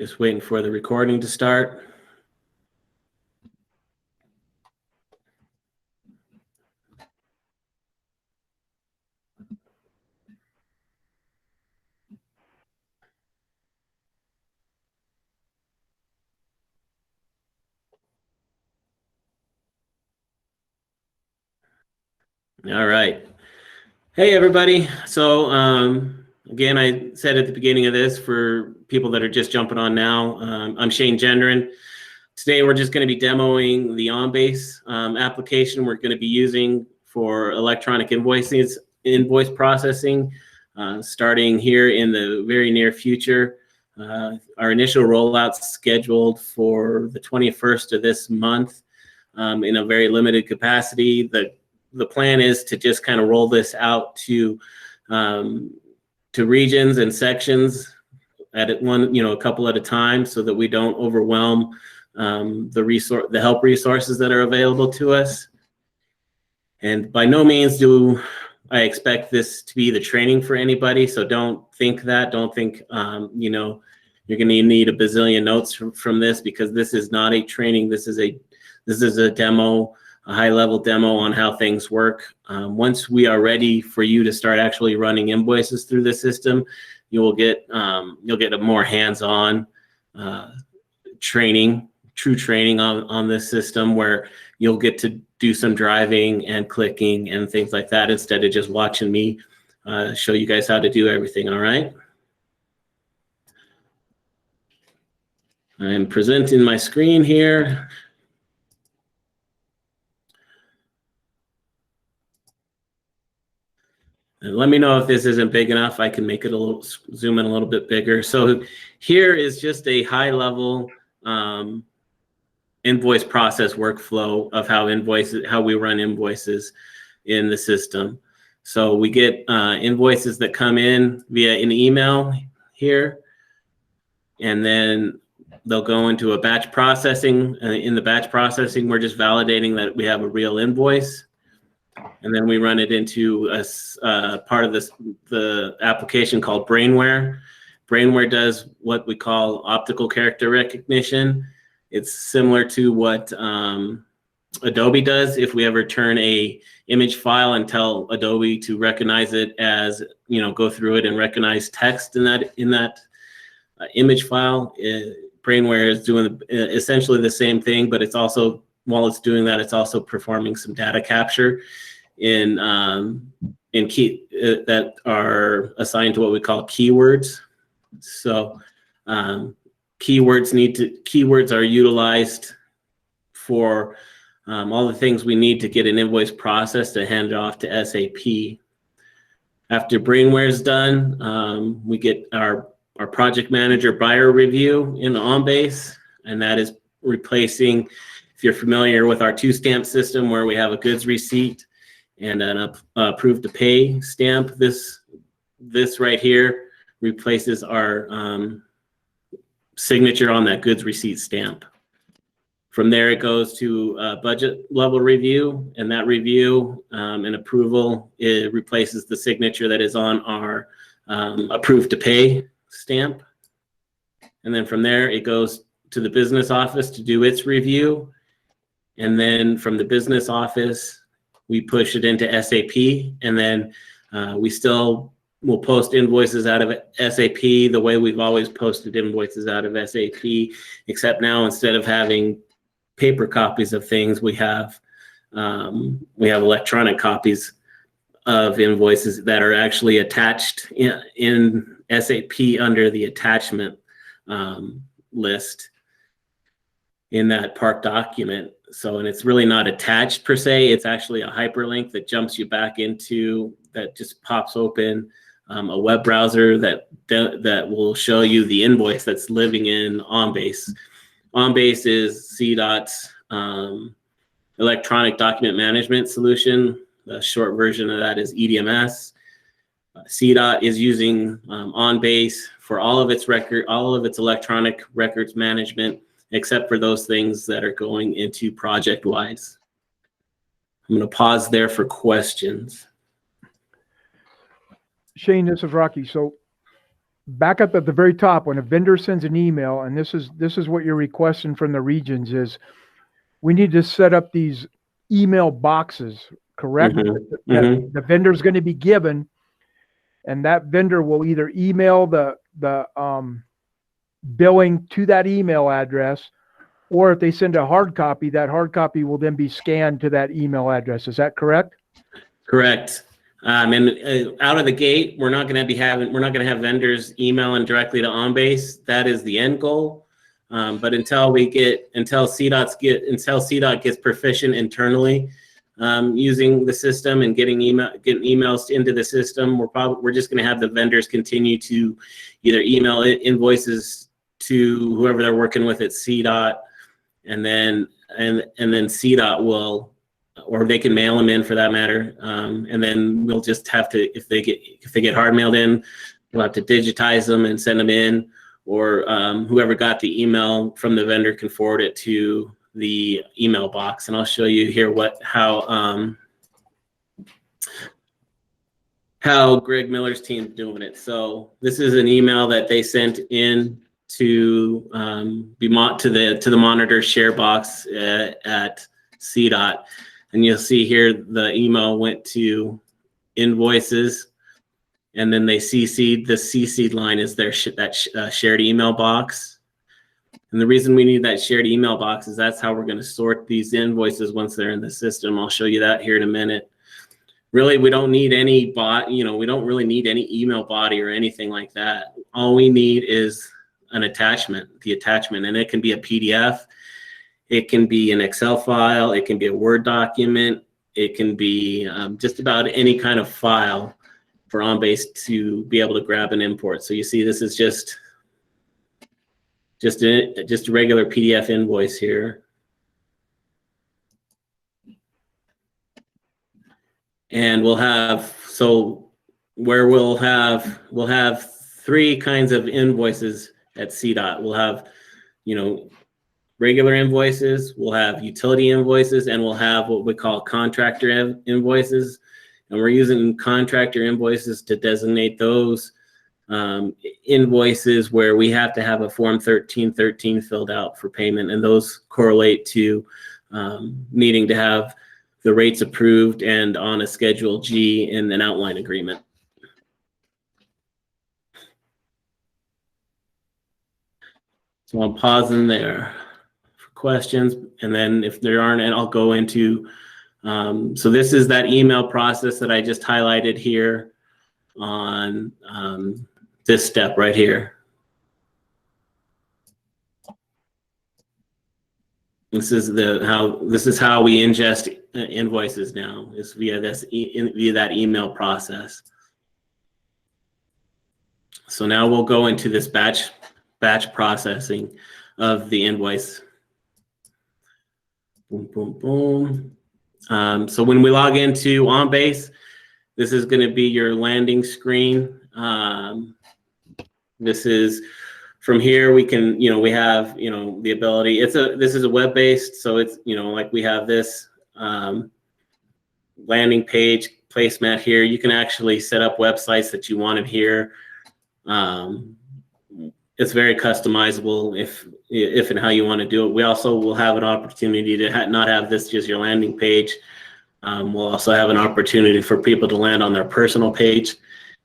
Just waiting for the recording to start. All right. Hey, everybody. So again, I said at the beginning of this, for people that are just jumping on now, I'm Shane Gendron. Today, we're just going to be demoing the OnBase application we're going to be using for electronic invoice processing, starting here in the very near future. Our initial rollout's scheduled for the 21st of this month in a very limited capacity. The plan is to just kind of roll this out to regions and sections at a couple at a time, so that we don't overwhelm the help resources that are available to us. And by no means do I expect this to be the training for anybody. So don't think you're going to need a bazillion notes from this, because this is not a training. This is a demo, a high-level demo on how things work. Once we are ready for you to start actually running invoices through the system, you'll get a more hands-on true training on this system, where you'll get to do some driving and clicking and things like that, instead of just watching me show you guys how to do everything. All right. I'm presenting my screen here. And let me know if this isn't big enough. I can make it zoom in a little bit bigger. So here is just a high level invoice process workflow of how we run invoices in the system. So we get invoices that come in via an email here, and then they'll go into a batch processing. In the batch processing, we're just validating that we have a real invoice. And then we run it into a part of the application called Brainware. Brainware does what we call optical character recognition. It's similar to what Adobe does. If we ever turn a image file and tell Adobe to recognize it as, go through it and recognize text in that image file, Brainware is doing essentially the same thing, but it's also, while it's doing that, it's also performing some data capture in key that are assigned to what we call keywords. So keywords are utilized for all the things we need to get an invoice processed to hand it off to SAP. After Brainware is done, we get our project manager buyer review in OnBase, and that is replacing, if you're familiar with our two-stamp system, where we have a goods receipt and an approved to pay stamp. This right here replaces our signature on that goods receipt stamp. From there, it goes to a budget level review, and that review and approval, it replaces the signature that is on our approved to pay stamp. And then from there, it goes to the business office to do its review. And then from the business office, we push it into SAP, and then we still will post invoices out of SAP the way we've always posted invoices out of SAP, except now, instead of having paper copies of things, we have electronic copies of invoices that are actually attached in SAP under the attachment list in that Park document. So, and it's really not attached per se, it's actually a hyperlink that jumps you back into, that just pops open a web browser that will show you the invoice that's living in OnBase. OnBase is CDOT's electronic document management solution. The short version of that is EDMS. CDOT is using OnBase for all of its electronic records management, except for those things that are going into ProjectWise. I'm going to pause there for questions. Shane, this is Rocky. So back up at the very top, when a vendor sends an email, and this is what you're requesting from the regions, is we need to set up these email boxes, correct? That the vendor's going to be given, and that vendor will either email the billing to that email address, or if they send a hard copy, that hard copy will then be scanned to that email address. Is that correct? Correct. And out of the gate, we're not going to have vendors emailing directly to OnBase. That is the end goal. But until CDOT gets proficient internally using the system and getting emails into the system, we're just going to have the vendors continue to either email invoices to whoever they're working with at CDOT, and then CDOT will, or they can mail them in for that matter, and then we'll just have to, if they get hard mailed in, we'll have to digitize them and send them in, or whoever got the email from the vendor can forward it to the email box. And I'll show you here how Greg Miller's team's doing it. So this is an email that they sent in to the monitor share box at CDOT. And you'll see here the email went to Invoices, and then they CC'd, the CC'd line is their shared email box. And the reason we need that shared email box is that's how we're going to sort these invoices once they're in the system. I'll show you that here in a minute. Really, we don't need any we don't really need any email body or anything like that. All we need is an attachment, and it can be a PDF. It can be an Excel file. It can be a Word document. It can be just about any kind of file for OnBase to be able to grab and import. So you see, this is just a regular PDF invoice here. And we'll have three kinds of invoices at CDOT. We'll have, regular invoices, we'll have utility invoices, and we'll have what we call contractor invoices. And we're using contractor invoices to designate those invoices where we have to have a Form 1313 filled out for payment. And those correlate to needing to have the rates approved and on a Schedule G in an outline agreement. So I'm pausing there for questions, and then if there aren't, and I'll go into, so this is that email process that I just highlighted here on this step right here. This is how we ingest invoices now, is via that email process. So now we'll go into this batch processing of the invoice. Boom, boom, boom. So when we log into OnBase, this is going to be your landing screen. This is, from here we can, we have, the ability, this is a web-based, so it's, like we have this landing page placemat here. You can actually set up websites that you wanted here. It's very customizable if and how you want to do it. We also will have an opportunity to not have this just your landing page. We'll also have an opportunity for people to land on their personal page,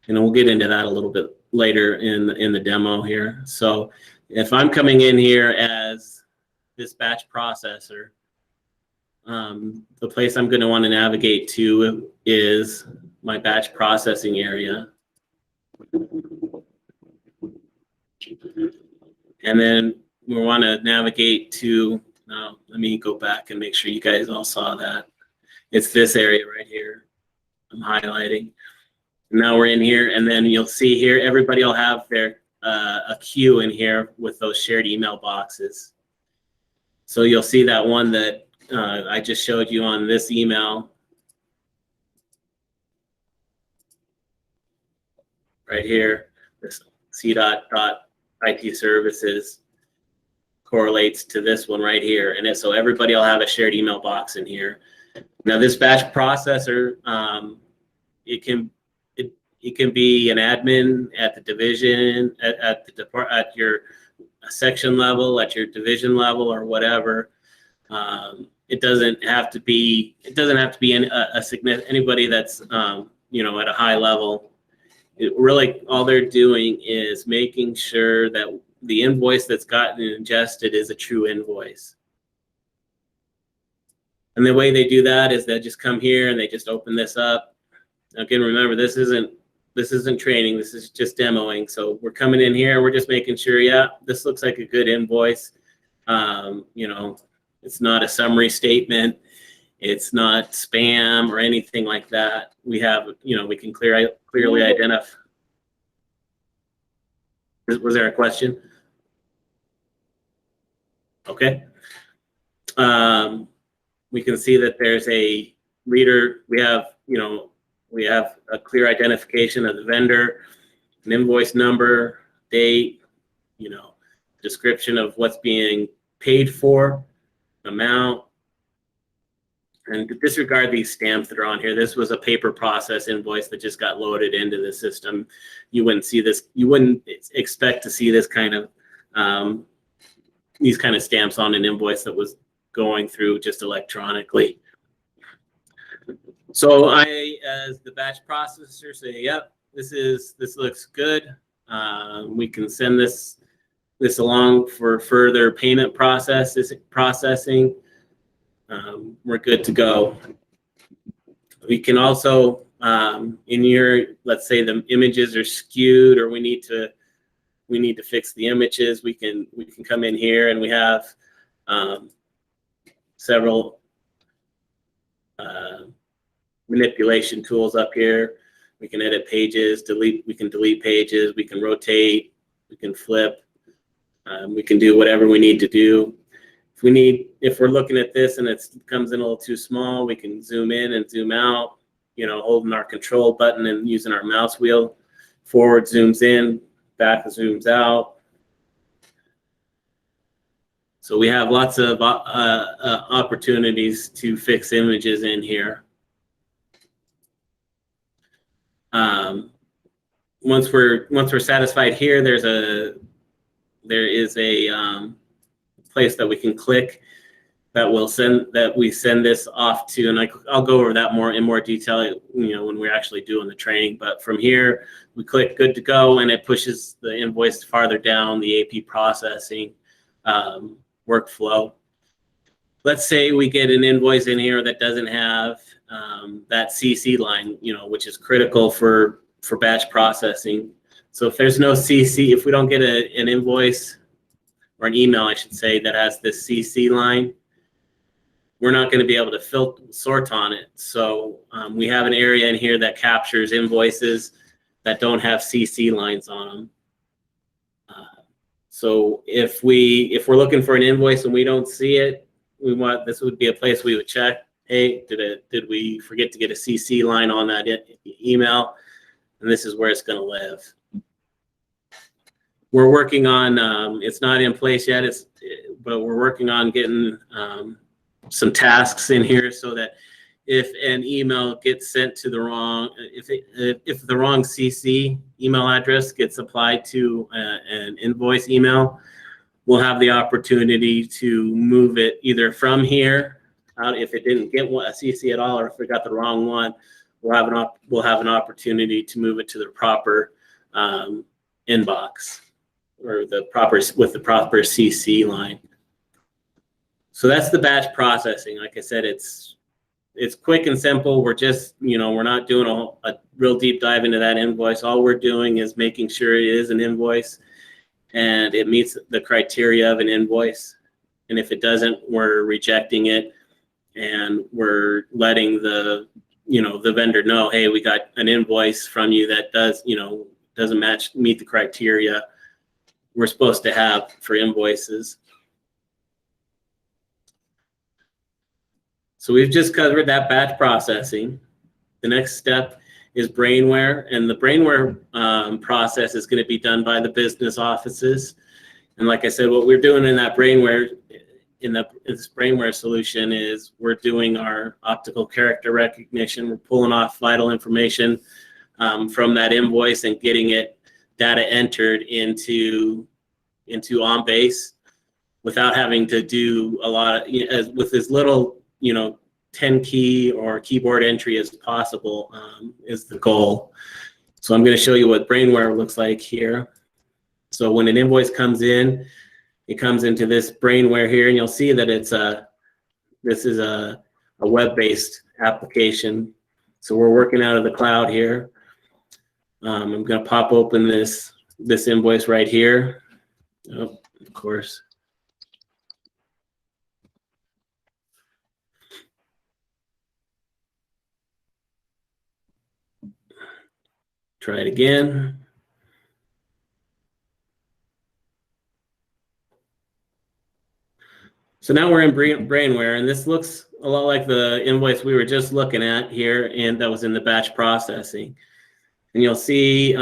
and we'll get into that a little bit later in the demo here. So if I'm coming in here as this batch processor, the place I'm going to want to navigate to is my batch processing area. And then we want to navigate to, let me go back and make sure you guys all saw that. It's this area right here I'm highlighting. Now we're in here, and then you'll see here, everybody will have their a queue in here with those shared email boxes. So you'll see that one that I just showed you on this email right here, this CDOT.IT services correlates to this one right here. And so everybody will have a shared email box it can be an admin at the division, at at your section level, at your division level, or whatever. It doesn't have to be anybody that's at a high level. Really, all they're doing is making sure that the invoice that's gotten ingested is a true invoice. And the way they do that is they just come here and they just open this up. Again, remember, this isn't training. This is just demoing. So we're coming in here. We're just making sure, yeah, this looks like a good invoice. It's not a summary statement. It's not spam or anything like that. We have, we can clearly identify. Was there a question? Okay. We can see that there's a reader. We have a clear identification of the vendor, an invoice number, date, description of what's being paid for, amount. And to disregard these stamps that are on here, this was a paper process invoice that just got loaded into the system. You wouldn't see this. You wouldn't expect to see this kind of these kind of stamps on an invoice that was going through just electronically. So I, as the batch processor, say, yep, this looks good. We can send this along for further payment processing. We're good to go. We can also, let's say the images are skewed, or we need to fix the images. We can come in here, and we have several manipulation tools up here. We can edit pages, we can delete pages, we can rotate, we can flip, we can do whatever we need to do. If we're looking at this and it comes in a little too small, we can zoom in and zoom out, holding our control button and using our mouse wheel. Forward zooms in, back zooms out. So we have lots of opportunities to fix images in here. Once we're satisfied here, there is a place that we can click that we send this off to, and I'll go over that in more detail, when we're actually doing the training. But from here, we click good to go, and it pushes the invoice farther down the AP processing workflow. Let's say we get an invoice in here that doesn't have that CC line, which is critical for batch processing. So if there's no CC, if we don't get an invoice or an email, I should say, that has this CC line, we're not going to be able to sort on it. So we have an area in here that captures invoices that don't have CC lines on them. So if we're looking for an invoice and we don't see it, this would be a place we would check. Hey, did we forget to get a CC line on that email? And this is where it's going to live. We're working on, it's not in place yet, but we're working on getting some tasks in here so that if an email gets sent to the wrong, if the wrong CC email address gets applied to an invoice email, we'll have the opportunity to move it either from here out. If it didn't get a CC at all, or if we got the wrong one, we'll have an opportunity to move it to the proper inbox, or with the proper CC line. So that's the batch processing. Like I said, it's quick and simple. We're just, we're not doing a real deep dive into that invoice. All we're doing is making sure it is an invoice and it meets the criteria of an invoice. And if it doesn't, we're rejecting it, and we're letting the vendor know, hey, we got an invoice from you that doesn't meet the criteria we're supposed to have for invoices. So we've just covered that batch processing. The next step is brainware, and the brainware process is going to be done by the business offices. And like I said, what we're doing in that brainware, in this brainware solution, is we're doing our optical character recognition. We're pulling off vital information from that invoice and getting it data entered into OnBase without having to do a lot of, with as little 10 key or keyboard entry as possible is the goal. So I'm going to show you what Brainware looks like here. So when an invoice comes in, it comes into this Brainware here, and you'll see that this is a web-based application. So we're working out of the cloud here. I'm going to pop open this invoice right here. Oh, of course. Try it again. So now we're in Brainware, and this looks a lot like the invoice we were just looking at here, and that was in the batch processing. And you'll see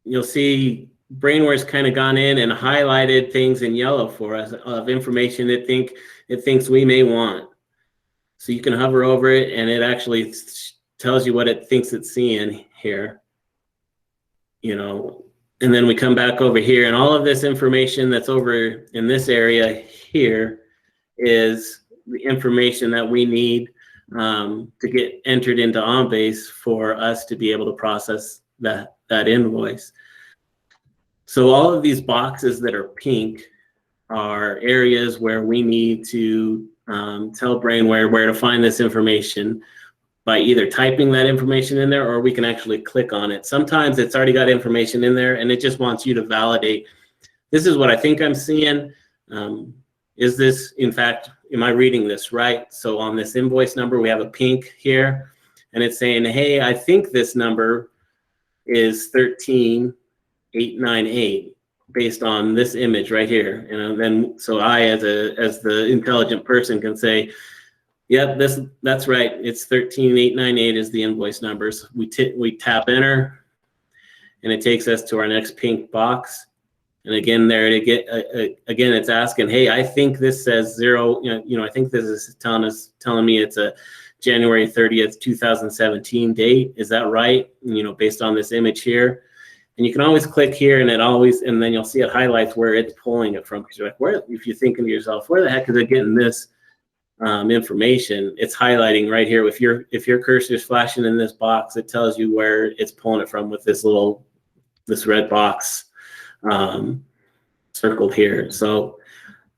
Brainware's kind of gone in and highlighted things in yellow for us of information it thinks we may want. So you can hover over it, and it actually tells you what it thinks it's seeing here. And then we come back over here, and all of this information that's over in this area here is the information that we need to get entered into OnBase for us to be able to process that invoice. So all of these boxes that are pink are areas where we need to tell Brainware where to find this information by either typing that information in there, or we can actually click on it. Sometimes it's already got information in there and it just wants you to validate, this is what I think I'm seeing. Is this, in fact, am I reading this right? So on this invoice number, we have a pink here, and it's saying, hey, I think this number is 13898 based on this image right here. And then, so I, as the intelligent person, can say, yep, that's right. It's 13898 is the invoice numbers. We tap enter, and it takes us to our next pink box. And again, there to get again, it's asking, hey, I think this says 0. I think this is telling me it's a January 30th, 2017 date. Is that right? Based on this image here. And you can always click here, and and then you'll see it highlights where it's pulling it from. Because you're like, if you're thinking to yourself, where the heck is it getting this information? It's highlighting right here. If your cursor is flashing in this box, it tells you where it's pulling it from with this red box circled here. So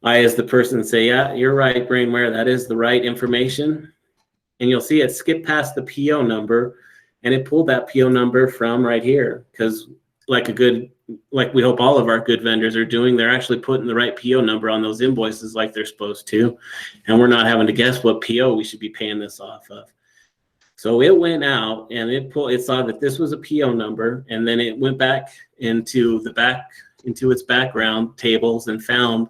I, as the person, say, yeah, you're right, Brainware, that is the right information. And you'll see it skip past the PO number, and it pulled that PO number from right here, because like we hope all of our good vendors are doing, they're actually putting the right PO number on those invoices like they're supposed to, and we're not having to guess what PO we should be paying this off of. So it went out and it saw that this was a PO number, and then it went back into its background tables and found,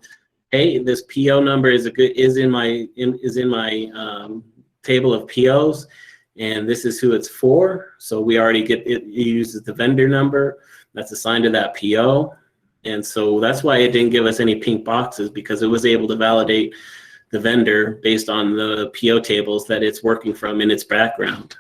hey, this PO number is in my table of POs, and this is who it's for. So we already get it. It uses the vendor number that's assigned to that PO, and so that's why it didn't give us any pink boxes, because it was able to validate the vendor based on the PO tables that it's working from in its background.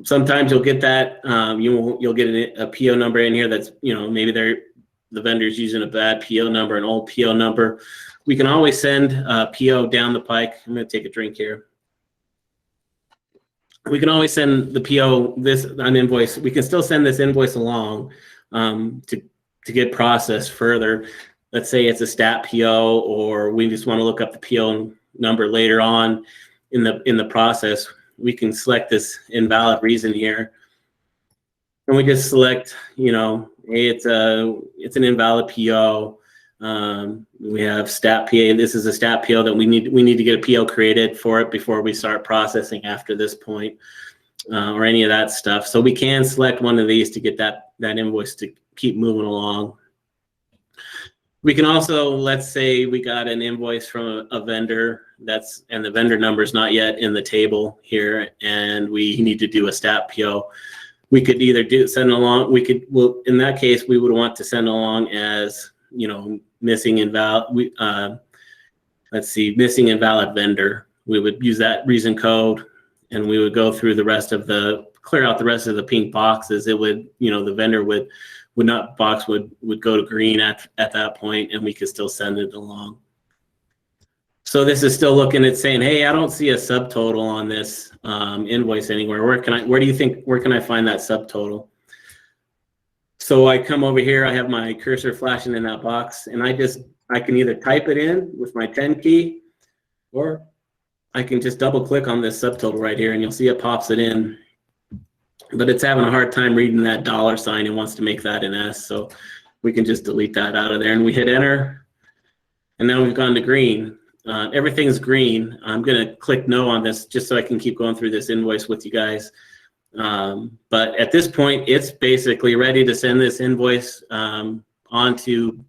Sometimes you'll get that you'll get a PO number in here that's maybe the vendor's using a bad PO number, an old PO number. We can always send a PO down the pike. I'm going to take a drink here. We can always send the PO, an invoice. We can still send this invoice along to get processed further. Let's say it's a stat PO, or we just want to look up the PO number later on in the process. We can select this invalid reason here, and we just select, hey, it's an invalid PO. We have stat PA. This is a stat PO that we need to get a PO created for it before we start processing after this point, or any of that stuff. So we can select one of these to get that invoice to keep moving along. We can also, let's say we got an invoice from a vendor and the vendor number is not yet in the table here, and we need to do a stat PO. We could either send along. In that case, we would want to send along as missing invalid. Missing invalid vendor We would use that reason code, and we would go through the rest of clear out the rest of the pink boxes. It would, the vendor would go to green at that point, and we could still send it along. So this is still looking at saying, hey, I don't see a subtotal on this invoice anywhere. Where can I find that subtotal? So I come over here, I have my cursor flashing in that box, and I can either type it in with my 10 key, or I can just double click on this subtotal right here, and you'll see it pops it in. But it's having a hard time reading that $sign and wants to make that an S. So we can just delete that out of there, and we hit enter. And now we've gone to green. Everything's green. I'm going to click no on this just so I can keep going through this invoice with you guys. But at this point, it's basically ready to send this invoice onto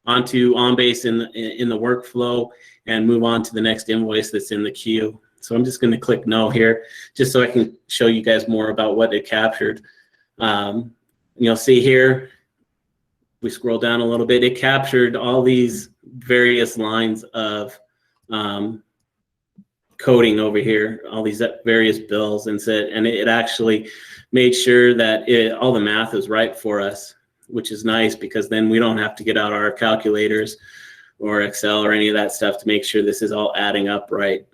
OnBase in the workflow and move on to the next invoice that's in the queue. So I'm just going to click no here just so I can show you guys more about what it captured. You'll see here, we scroll down a little bit, it captured all these various lines of coding over here, all these various bills, and it actually made sure that all the math is right for us, which is nice, because then we don't have to get out our calculators or Excel or any of that stuff to make sure this is all adding up right.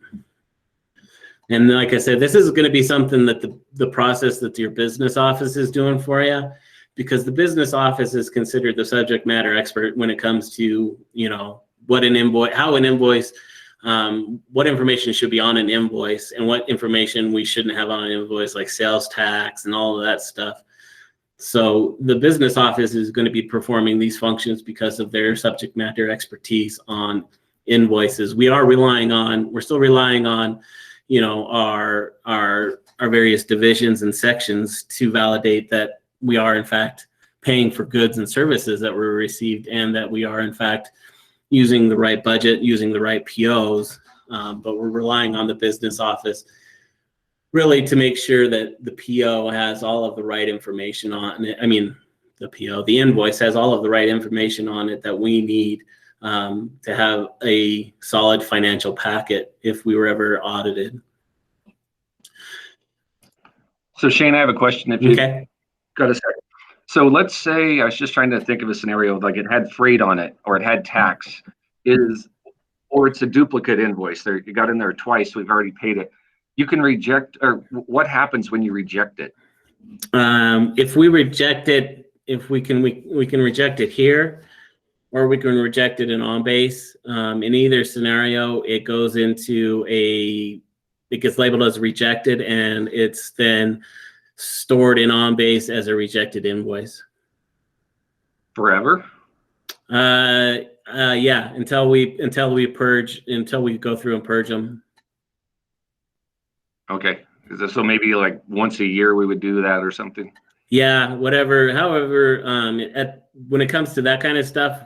And like I said, this is going to be something that the process that your business office is doing for you, because the business office is considered the subject matter expert when it comes to, what an invoice, how an invoice, what information should be on an invoice, and what information we shouldn't have on an invoice, like sales tax and all of that stuff. So the business office is going to be performing these functions because of their subject matter expertise on invoices. We're still relying on, our various divisions and sections to validate that we are in fact paying for goods and services that were received, and that we are in fact using the right budget, using the right POs, but we're relying on the business office really to make sure that the PO has all of the right information on it. I mean, the invoice has all of the right information on it that we need to have a solid financial packet if we were ever audited. So Shane, I have a question. If you got a second. So let's say, I was just trying to think of a scenario, like it had freight on it, or it had tax, or it's a duplicate invoice. You got in there twice, we've already paid it. You can reject, or what happens when you reject it? If we reject it, we can reject it here, or we can reject it in OnBase. In either scenario, it gets labeled as rejected, and it's then stored in OnBase as a rejected invoice. Forever? Yeah, until we go through and purge them. Okay, so maybe like once a year we would do that or something. Yeah, however, when it comes to that kind of stuff,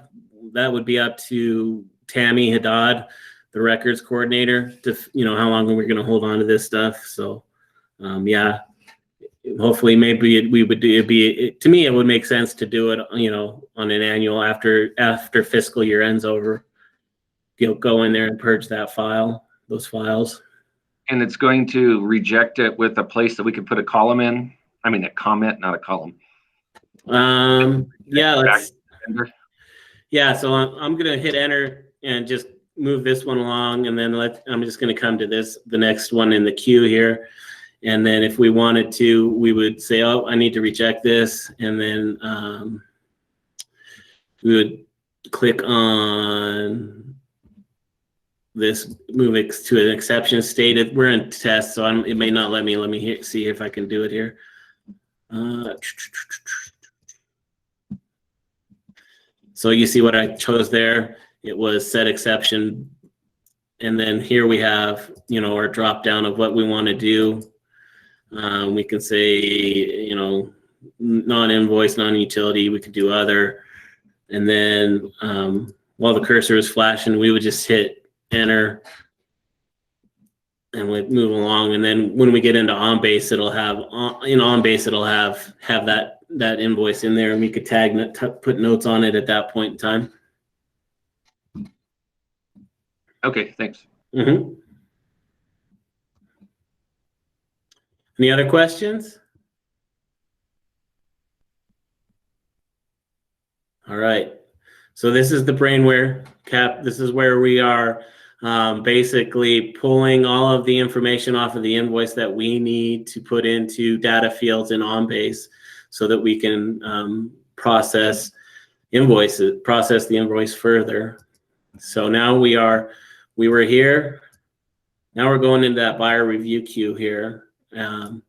that would be up to Tammy Haddad, the records coordinator, to how long we're going to hold on to this stuff. So, yeah, hopefully maybe we would do it. To me, it would make sense to do it, on an annual after fiscal year ends over. Go in there and purge those files. And it's going to reject it with a place that we could put a column in. I mean, a comment, not a column. Yeah, yeah. So I'm gonna hit enter and just move this one along, and then I'm just gonna come to the next one in the queue here, and then if we wanted to, we would say, oh, I need to reject this, and then we would click on this, move it to an exception state. We're in test, so it may not let me. Let me see if I can do it here. So you see what I chose there? It was set exception. And then here we have, our drop down of what we want to do. We can say, non-invoice, non-utility, we could do other. And then while the cursor is flashing, we would just hit enter and we move along. And then when we get into OnBase, it'll have that invoice in there, and we could put notes on it at that point in time. Okay, thanks. Mm-hmm. Any other questions? All right. So this is the brainware cap. This is where we are basically pulling all of the information off of the invoice that we need to put into data fields in OnBase so that we can process the invoice further. So now we were here. Now we're going into that buyer review queue here. And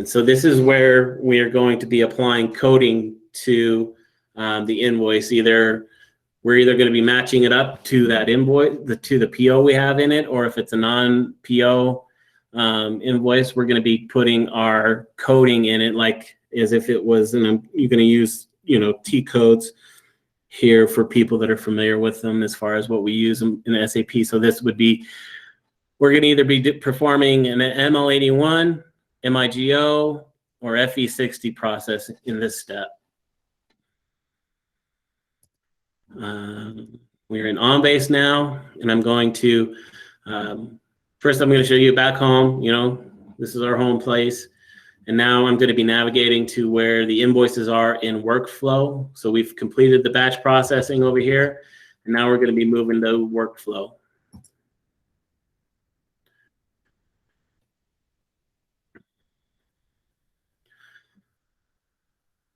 so this is where we are going to be applying coding to the invoice. We're either going to be matching it up to that invoice, to the PO we have in it, or if it's a non-PO invoice, we're going to be putting our coding in it, like as if it was, and you're going to use, T codes here for people that are familiar with them as far as what we use in SAP. So this would be, we're going to either be performing an ML81, MIGO, or FE60 process in this step. We're in OnBase now, and I'm going to, first I'm going to show you back home, this is our home place. And now I'm going to be navigating to where the invoices are in workflow. So we've completed the batch processing over here, and now we're going to be moving to workflow.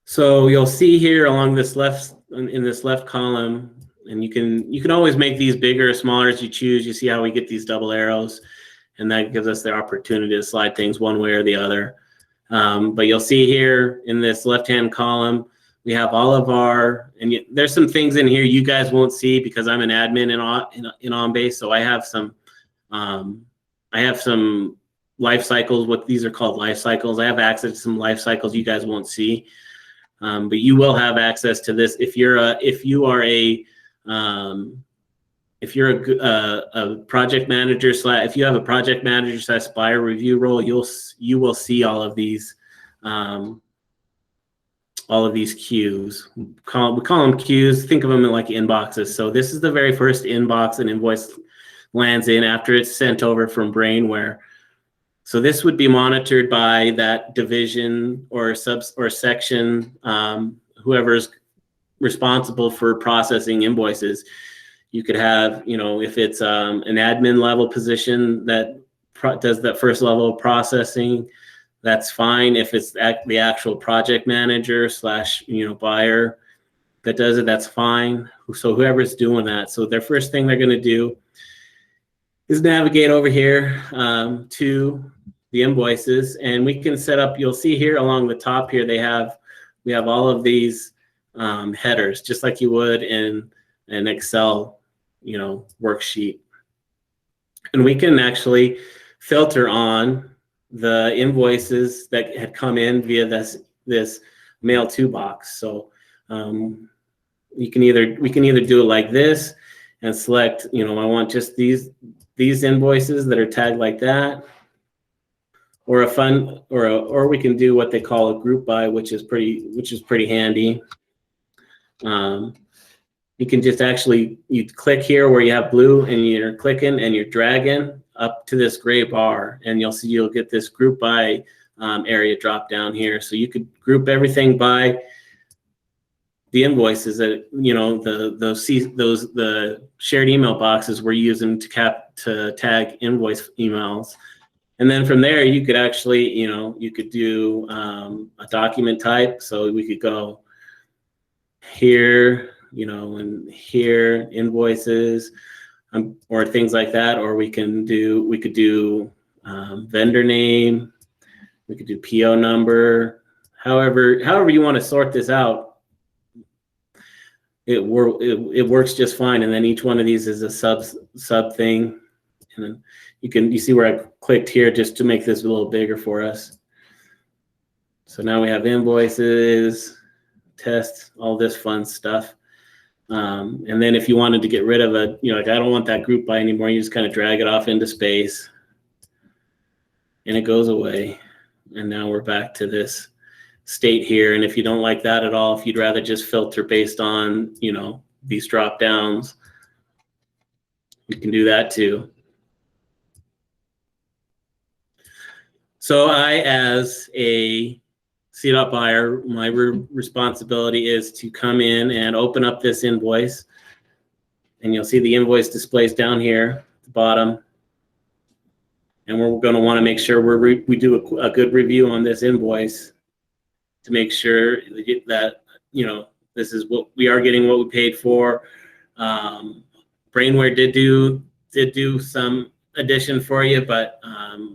So you'll see here along this in this left column, and you can always make these bigger or smaller as you choose. You see how we get these double arrows, and that gives us the opportunity to slide things one way or the other. But you'll see here in this left-hand column, we have all of our, and there's some things in here you guys won't see because I'm an admin in OnBase. So I have some life cycles. What these are called life cycles. I have access to some life cycles you guys won't see. But you will have access to this if you are a project manager if you have a project manager / buyer review role, you will see all of these queues. We call them queues. Think of them like inboxes. So this is the very first inbox an invoice lands in after it's sent over from Brainware. So this would be monitored by that division or section, whoever's responsible for processing invoices. You could have, if it's an admin level position that does that first level of processing, that's fine. If it's the actual project manager / buyer that does it, that's fine. So whoever's doing that. So their first thing they're going to do is navigate over here to the invoices, and we can set up, you'll see here along the top here, we have all of these headers, just like you would in an Excel, worksheet. And we can actually filter on the invoices that had come in via this mail to box. So we can either do it like this and select, I want just these invoices that are tagged like that, or we can do what they call a group by, which is pretty handy. You can just you click here where you have blue, and you're clicking and you're dragging up to this gray bar, and you'll get this group by area drop down here. So you could group everything by the invoices that the shared email boxes we're using to tag invoice emails. And then from there, you could actually, you could do a document type. So we could go here, and here, invoices, or things like that. Or we could do vendor name. We could do PO number. However you want to sort this out, it works just fine. And then each one of these is a sub thing. And then you see where I clicked here just to make this a little bigger for us. So now we have invoices, tests, all this fun stuff. And then if you wanted to get rid of I don't want that group by anymore, you just kind of drag it off into space and it goes away. And now we're back to this state here. And if you don't like that at all, if you'd rather just filter based on, these drop downs, you can do that too. So I, as a CDOT buyer, my responsibility is to come in and open up this invoice. And you'll see the invoice displays down here at the bottom. And we're going to want to make sure we do a good review on this invoice to make sure that, you know, this is what we are getting, what we paid for. Brainware did do some addition for you, but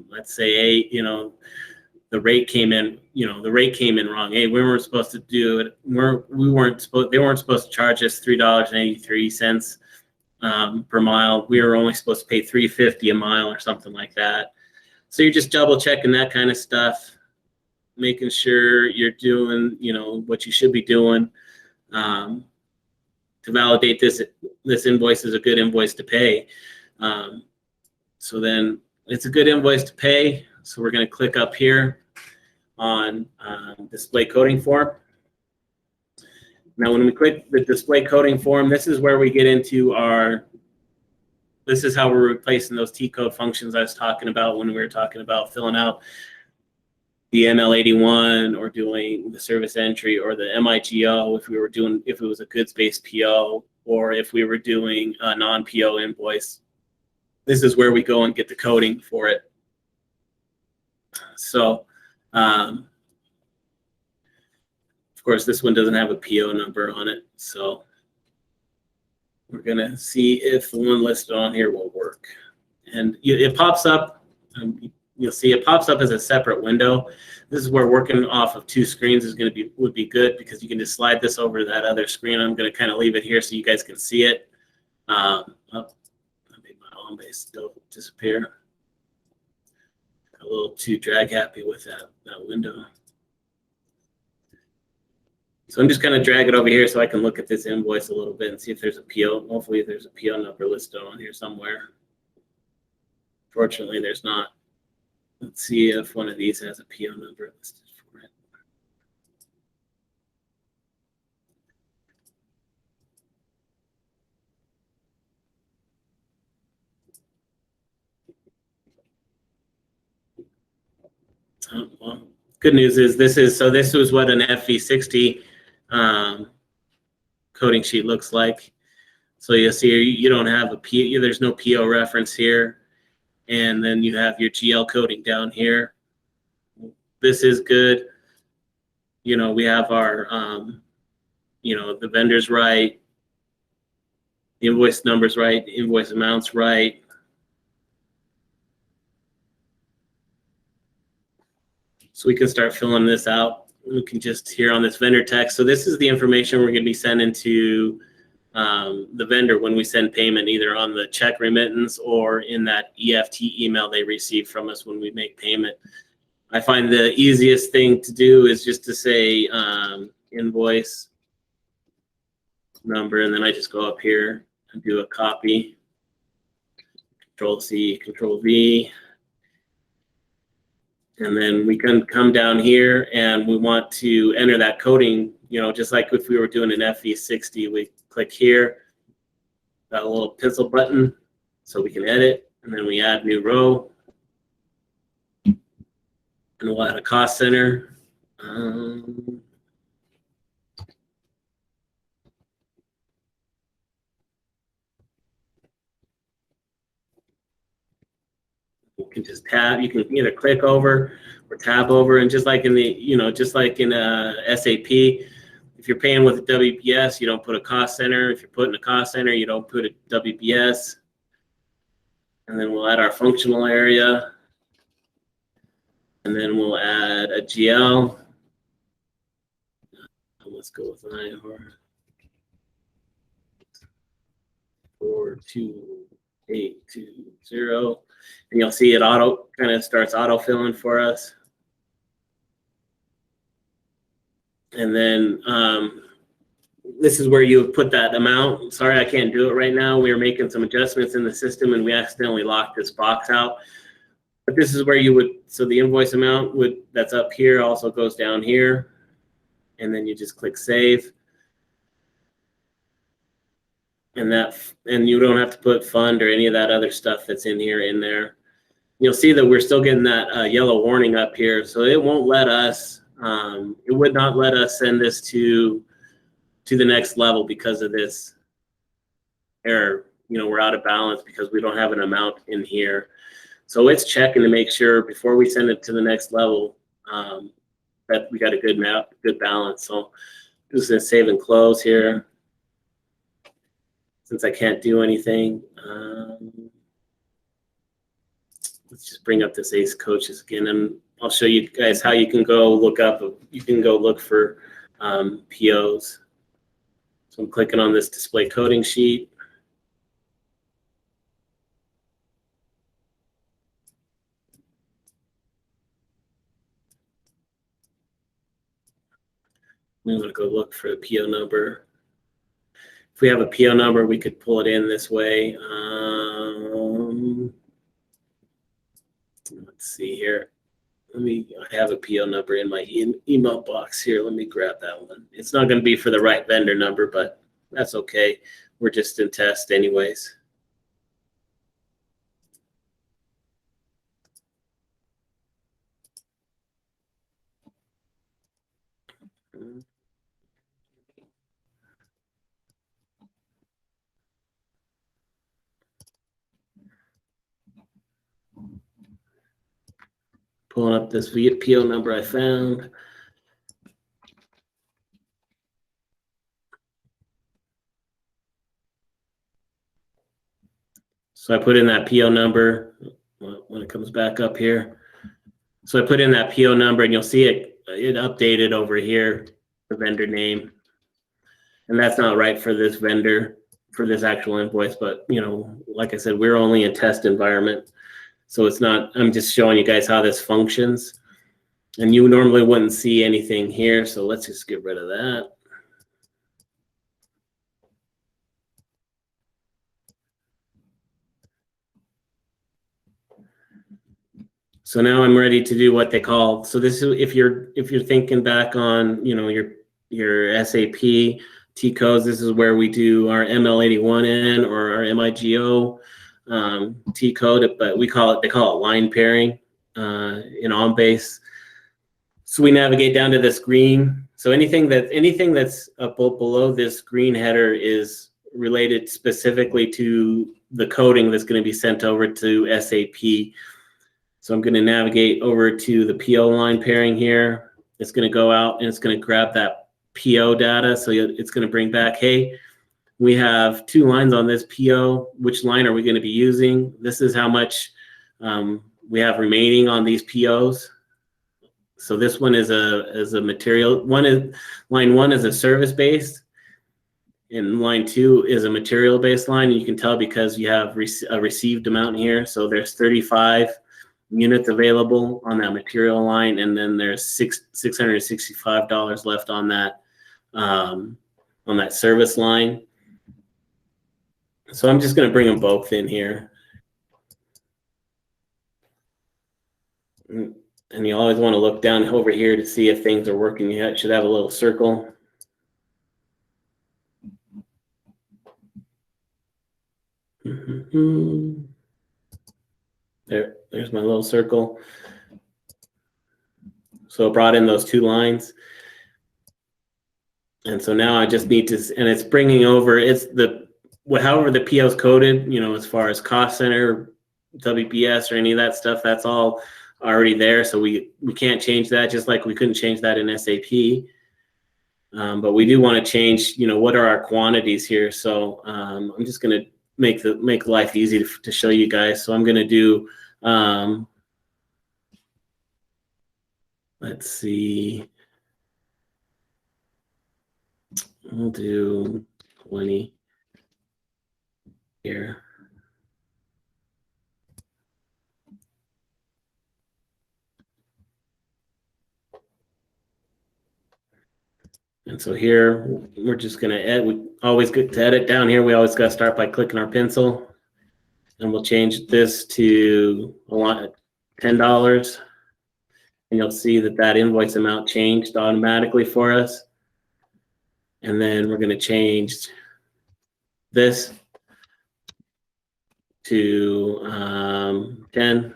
let's say, you know, the rate came in, wrong. Hey, we weren't supposed to do it. They weren't supposed to charge us $3.83 per mile. We were only supposed to pay $3.50 a mile or something like that. So you're just double checking that kind of stuff, making sure you're doing, you know, what you should be doing to validate this invoice is a good invoice to pay. So then it's a good invoice to pay. So we're going to click up here on display coding form. Now, when we click the display coding form, this is where we get into this is how we're replacing those T-code functions I was talking about when we were talking about filling out the ML81 or doing the service entry or the MIGO if it was a goods-based PO, or if we were doing a non-PO invoice. This is where we go and get the coding for it. So, of course, this one doesn't have a PO number on it. So we're going to see if the one listed on here will work. And it pops up. You'll see it pops up as a separate window. This is where working off of two screens would be good, because you can just slide this over to that other screen. I'm going to kind of leave it here so you guys can see it. I made my OnBase still disappear. A little too drag happy with that window. So I'm just going to drag it over here so I can look at this invoice a little bit and see if there's a PO. Hopefully there's a PO number listed on here somewhere. Fortunately, there's not. Let's see if one of these has a PO number listed for it. Oh, well, good news is this was what an FV60 coding sheet looks like. So you'll see you don't have a PO, there's no PO reference here. And then you have your GL coding down here. This is good. You know, we have our, you know, the vendor's right, the invoice number's right, the invoice amount's right. So we can start filling this out. We can just here on this vendor text. So this is the information we're going to be sending to the vendor when we send payment, either on the check remittance or in that EFT email they receive from us when we make payment. I find the easiest thing to do is just to say invoice number, and then I just go up here and do a copy, Control C, Control V. And then we can come down here and we want to enter that coding, you know, just like if we were doing an FV60, we click here, got a little pencil button so we can edit, and then we add new row. And we'll add a cost center. You can just tab, you can either click over or tab over, and just like in the, you know, just like in SAP, if you're paying with a WBS, you don't put a cost center. If you're putting a cost center, you don't put a WBS. And then we'll add our functional area. And then we'll add a GL. Let's go with IR 42820. And you'll see it kind of starts auto-filling for us. And then this is where you put that amount. Sorry, I can't do it right now. We are making some adjustments in the system and we accidentally locked this box out. But this is where you would, so the invoice amount that's up here also goes down here. And then you just click save. And you don't have to put fund or any of that other stuff that's in here in there. You'll see that we're still getting that yellow warning up here. So it won't let us, it would not let us send this to the next level because of this error. We're out of balance because we don't have an amount in here. So it's checking to make sure before we send it to the next level that we got a good balance. So I'm just gonna save and close here since I can't do anything. Let's just bring up this ACE coaches again, and I'll show you guys how you can go look up. You can go look for POs. So I'm clicking on this display coding sheet. I'm going to go look for the PO number. If we have a PO number, we could pull it in this way. Let's see here. I have a PO number in my email box here. Let me grab that one. It's not going to be for the right vendor number, but that's okay. We're just in test anyways. Pulling up this PO number I found. So I put in that PO number when it comes back up here. So I put in that PO number and you'll see it updated over here, the vendor name. And that's not right for this vendor, for this actual invoice, but like I said, we're only in test environment. So it's not, I'm just showing you guys how this functions. And you normally wouldn't see anything here. So let's just get rid of that. So now I'm ready to do what they call, so this is, if you're thinking back on, your SAP T codes, this is where we do our ML81N or our MIGO T code, but they call it line pairing in OnBase. So we navigate down to this green. So anything that's up below this green header is related specifically to the coding that's going to be sent over to SAP. So I'm going to navigate over to the PO line pairing here. It's going to go out and it's going to grab that PO data. So it's going to bring back, hey, we have 2 lines on this PO. Which line are we going to be using? This is how much we have remaining on these POs. So this one is a material. Line 1 is a service based, and line 2 is a material based line. And you can tell because you have a received amount here. So there's 35 units available on that material line, and then there's $665 left on that service line. So I'm just going to bring them both in here. And you always want to look down over here to see if things are working. You should have a little circle. There's my little circle. So it brought in those 2 lines. And so now I just need to, and it's bringing over, however the PO's coded, as far as cost center, WBS, or any of that stuff, that's all already there. So we can't change that, just like we couldn't change that in SAP. But we do want to change, what are our quantities here? So I'm just going to make life easy to show you guys. So I'm going to do, let's see, we'll do 20 here. And so here, we're just going to edit. We always get to edit down here. We always got to start by clicking our pencil. And we'll change this to $10. And you'll see that invoice amount changed automatically for us. And then we're going to change this to 10.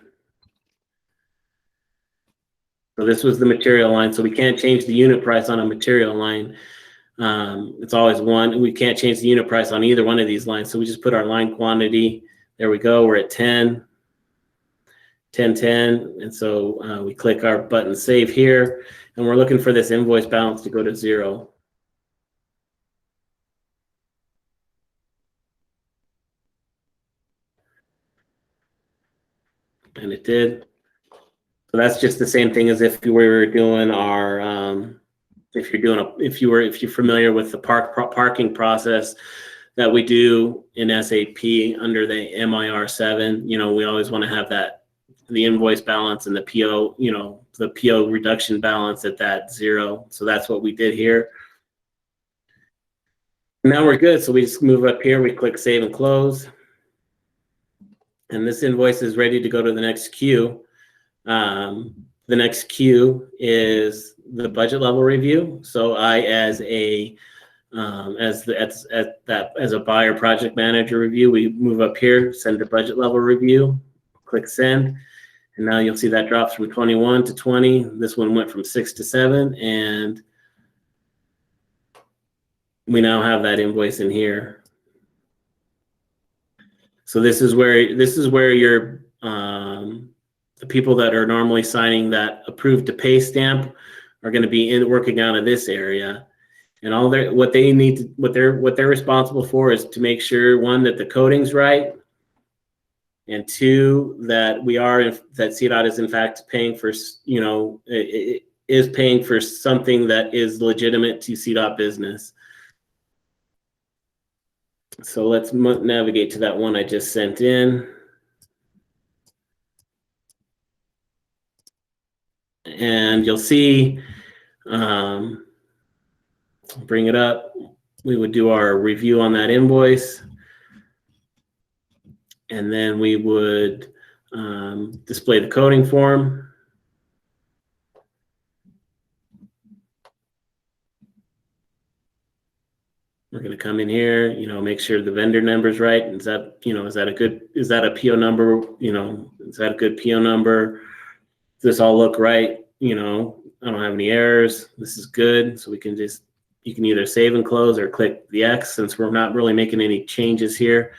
So this was the material line. So we can't change the unit price on a material line. It's always one. We can't change the unit price on either one of these lines. So we just put our line quantity. There we go. We're at 10, 10, 10. And so we click our button save here, and we're looking for this invoice balance to go to 0. And it did. So that's just the same thing as if we were doing our, if you're familiar with the parking process that we do in SAP under the MIR 7, we always want to have the invoice balance and the PO, the PO reduction balance at that 0. So that's what we did here. Now we're good. So we just move up here, we click save and close. And this invoice is ready to go to the next queue. The next queue is the budget level review. So I, as a buyer project manager review, we move up here, send the budget level review, click send, and now you'll see that drops from 21 to 20. This one went from 6 to 7, and we now have that invoice in here. So this is where your the people that are normally signing that approved to pay stamp are going to be working out of this area, and what they're responsible for is to make sure, 1, that the coding's right, and 2, that that CDOT is in fact paying for is paying for something that is legitimate to CDOT business. So let's navigate to that one I just sent in. And you'll see, bring it up. We would do our review on that invoice. And then we would display the coding form. We're going to come in here, make sure the vendor number's right. Is that a PO number? Is that a good PO number? Does this all look right? I don't have any errors. This is good. So you can either save and close or click the X, since we're not really making any changes here.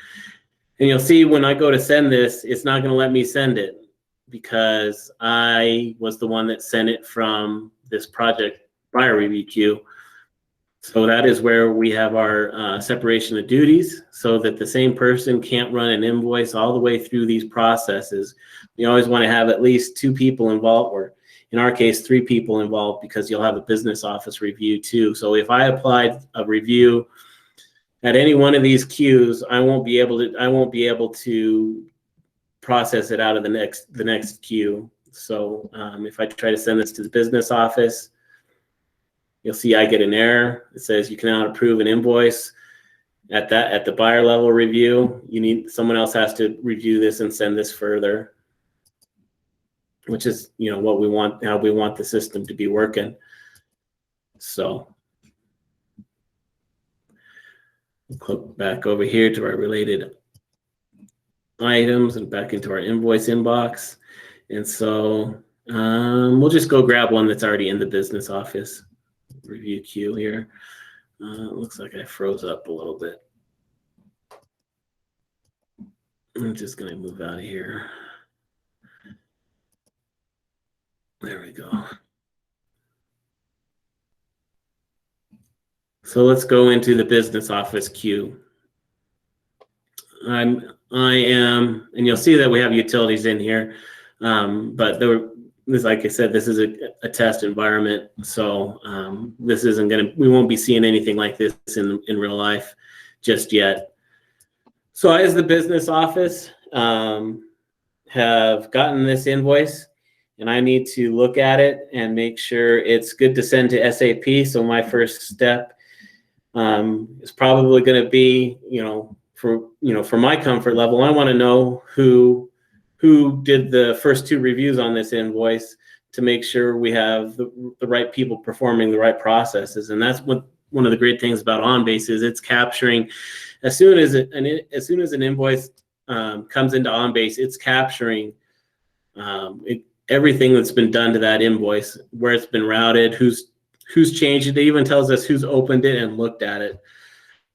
And you'll see when I go to send this, it's not going to let me send it because I was the one that sent it from this project buyer review queue. So that is where we have our separation of duties, so that the same person can't run an invoice all the way through these processes. You always want to have at least 2 people involved, or in our case, 3 people involved, because you'll have a business office review too. So if I applied a review at any one of these queues, I won't be able to process it out of the next queue. So if I try to send this to the business office, you'll see I get an error. It says you cannot approve an invoice at the buyer level review. Someone else has to review this and send this further, which is what we want, how we want the system to be working. So we'll click back over here to our related items and back into our invoice inbox. And so we'll just go grab one that's already in the business office review queue here. Looks like I froze up a little bit. I'm just going to move out of here. There we go. So let's go into the business office queue. I am, and you'll see that we have utilities in here, but like I said, this is a test environment, so this isn't we won't be seeing anything like this in real life just yet. So I, as the business office, have gotten this invoice, and I need to look at it and make sure it's good to send to SAP. So my first step is probably going to be, for my comfort level, I want to know who did the first 2 reviews on this invoice, to make sure we have the right people performing the right processes. And that's what one of the great things about OnBase is. It's capturing, as soon as an invoice comes into OnBase, it's capturing everything that's been done to that invoice, where it's been routed, who's changed it. It even tells us who's opened it and looked at it,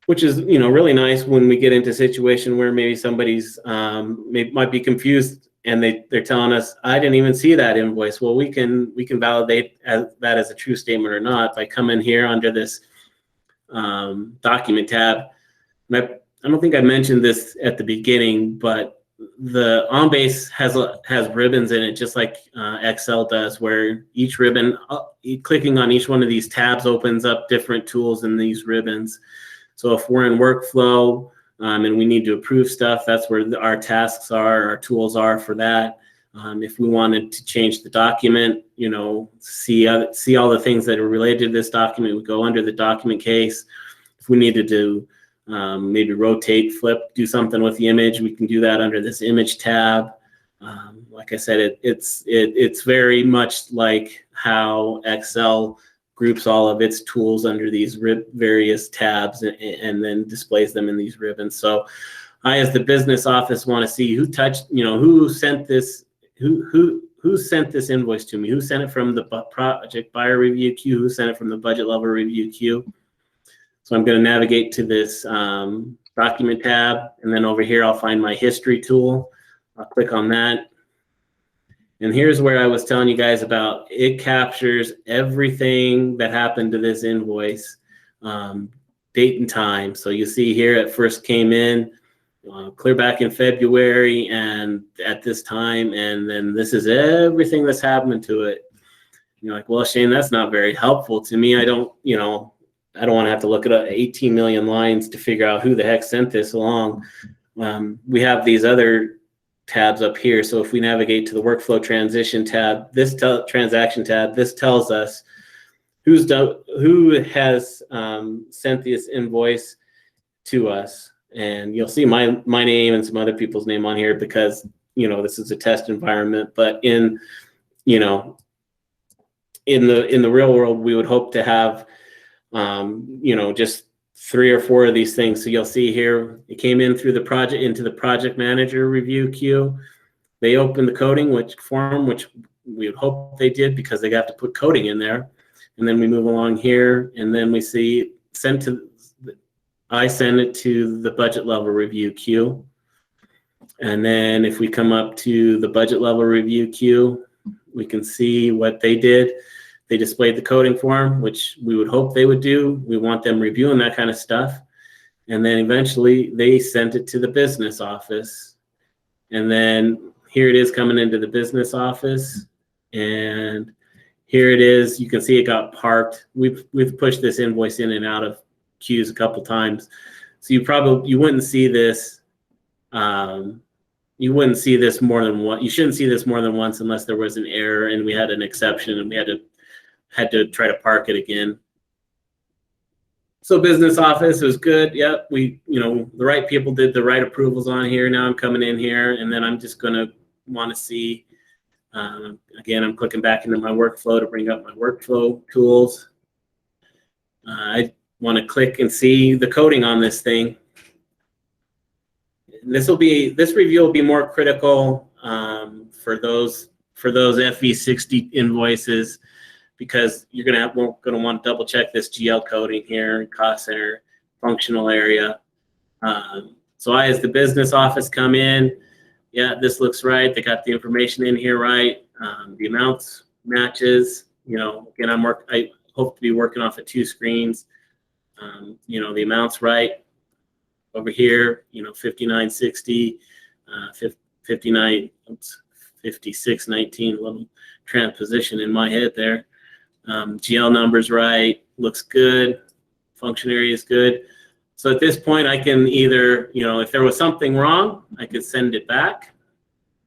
which is, really nice when we get into a situation where maybe somebody's might be confused and they're telling us, I didn't even see that invoice. Well, we can validate that as a true statement or not by coming here under this document tab. And I don't think I mentioned this at the beginning, but the OnBase has ribbons in it, just like Excel does, where each ribbon, clicking on each one of these tabs opens up different tools in these ribbons. So if we're in workflow and we need to approve stuff, that's where our tasks are, our tools are for that. If we wanted to change the document, see all the things that are related to this document, we go under the document case. If we needed to maybe rotate, flip, do something with the image, we can do that under this image tab. Like I said, it's very much like how Excel groups all of its tools under these various tabs and then displays them in these ribbons. So I, as the business office, want to see who who sent this, who sent this invoice to me, who sent it from the project buyer review queue, who sent it from the budget level review queue. So I'm going to navigate to this document tab, and then over here I'll find my history tool. I'll click on that. And here's where I was telling you guys about, it captures everything that happened to this invoice, date and time. So you see here it first came in clear back in February and at this time, and then this is everything that's happened to it. You're like, well, Shane, that's not very helpful to me. I don't want to have to look at 18 million lines to figure out who the heck sent this along. We have these other tabs up here. So if we navigate to the workflow transition tab, this transaction tab, this tells us who has sent this invoice to us. And you'll see my name and some other people's name on here because, this is a test environment. But in the real world, we would hope to have, just 3 or 4 of these things. So you'll see here, it came in through the project into the project manager review queue. They opened the coding form, which we would hope they did because they got to put coding in there. And then we move along here, and then we see I send it to the budget level review queue. And then if we come up to the budget level review queue, we can see what they did. They displayed the coding form, which we would hope they would do. We want them reviewing that kind of stuff. And then eventually they sent it to the business office. And then here it is coming into the business office. And here it is. You can see it got parked. We've pushed this invoice in and out of queues a couple times. So you wouldn't see this. You wouldn't see this more than once. You shouldn't see this more than once unless there was an error and we had an exception and we had to try to park it again. So business office was good. Yep, the right people did the right approvals on here. Now I'm coming in here, and then I'm just gonna want to see. Again, I'm clicking back into my workflow to bring up my workflow tools. I want to click and see the coding on this thing. This review will be more critical for those FV60 invoices, because you're going to want to double check this GL coding here, cost center, functional area. So I, as the business office, come in. Yeah, this looks right. They got the information in here right. The amounts matches. Again, I hope to be working off of 2 screens. The amounts right over here. 5960, 5619. A little transposition in my head there. GL numbers right, looks good, function area is good. So at this point, I can either, if there was something wrong, I could send it back.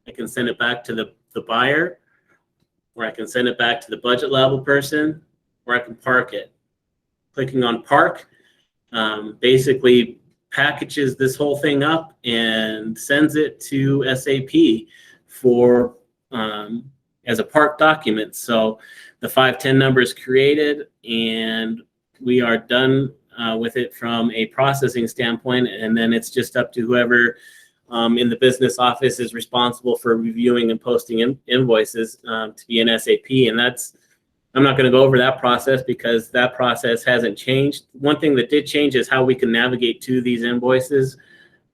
I can send it back to the buyer, or I can send it back to the budget level person, or I can park it. Clicking on park basically packages this whole thing up and sends it to SAP for as a park document. So the 510 number is created, and we are done with it from a processing standpoint, and then it's just up to whoever in the business office is responsible for reviewing and posting invoices to be in SAP. And I'm not going to go over that process because that process hasn't changed. One thing that did change is how we can navigate to these invoices.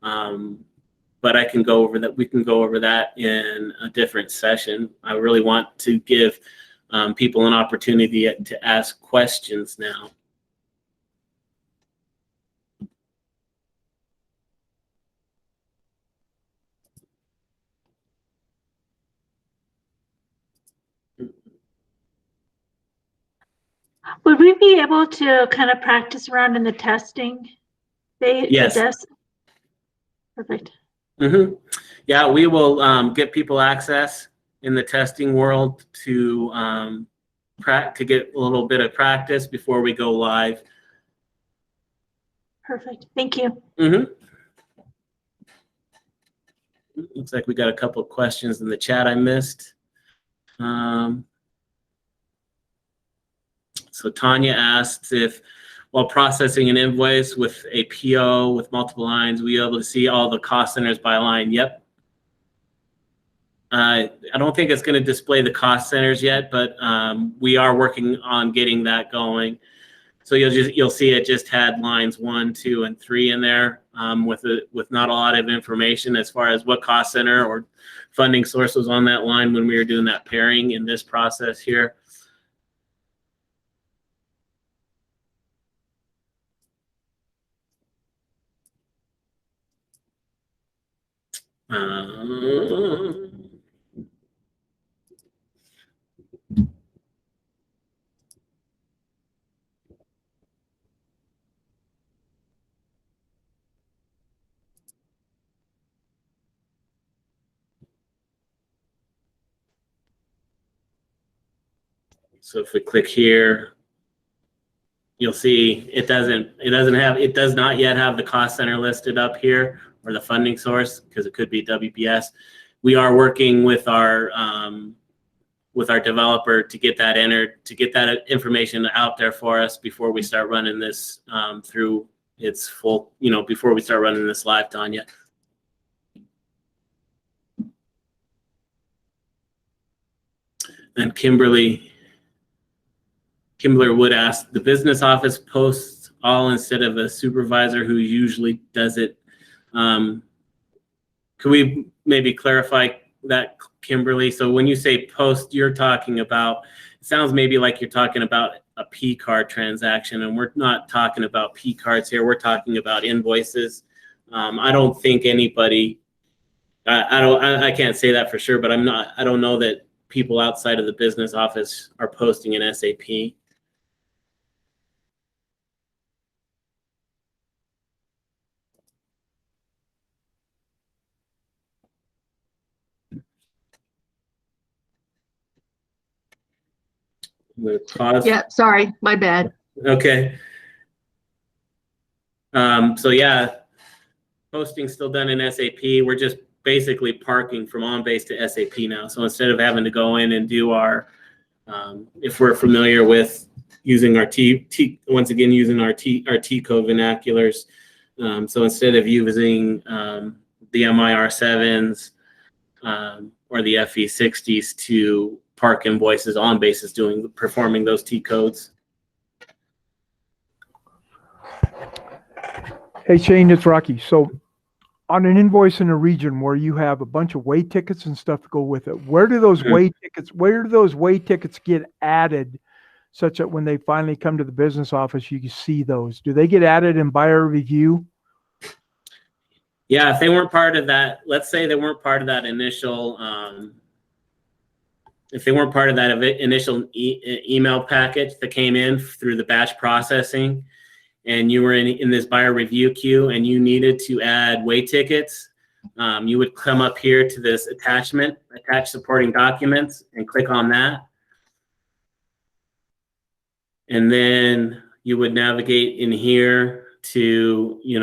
But I can go over that. We can go over that in a different session. I really want to give people an opportunity to ask questions now. Would we be able to kind of practice around in the testing? Yes. Perfect. Mm-hmm. Yeah, we will get people access in the testing world to get a little bit of practice before we go live. Perfect. Thank you. Mm-hmm. Looks like we got a couple of questions in the chat I missed. So Tanya asked if, while processing an invoice with a PO with multiple lines, we able to see all the cost centers by line. Yep. I don't think it's going to display the cost centers yet, but we are working on getting that going. So you'll see it just had lines 1, 2, and 3 in there with not a lot of information as far as what cost center or funding source was on that line when we were doing that pairing in this process here. So if we click here, you'll see it does not yet have the cost center listed up here or the funding source because it could be WBS. We are working with our developer to get that entered, to get that information out there for us before we start running this through its full, before we start running this live, Tanya. And Kimberly would ask, the business office posts all instead of a supervisor who usually does it. Could we maybe clarify that, Kimberly? So when you say post, you're talking about, it sounds maybe like you're talking about a P card transaction, and we're not talking about P cards here. We're talking about invoices. I don't think anybody, I can't say that for sure, but I don't know that people outside of the business office are posting in SAP. Yeah, sorry, my bad. Okay. So yeah, posting's still done in SAP. We're just basically parking from OnBase to SAP now. So instead of having to go in and do our, if we're familiar with using our once again using our T code vernaculars. So instead of using the MIR7s or the FE60s to park invoices, OnBase is performing those T codes. Hey Shane, it's Rocky. So on an invoice in a region where you have a bunch of way tickets and stuff to go with it, where do those way tickets get added such that when they finally come to the business office, you can see those? Do they get added in buyer review? Yeah, if they weren't part of that, let's say they weren't part of that initial, if they weren't part of that initial email package that came in through the batch processing, and you were in this buyer review queue and you needed to add way tickets, you would come up here to this attachment, attach supporting documents, and click on that. And then you would navigate in here to, it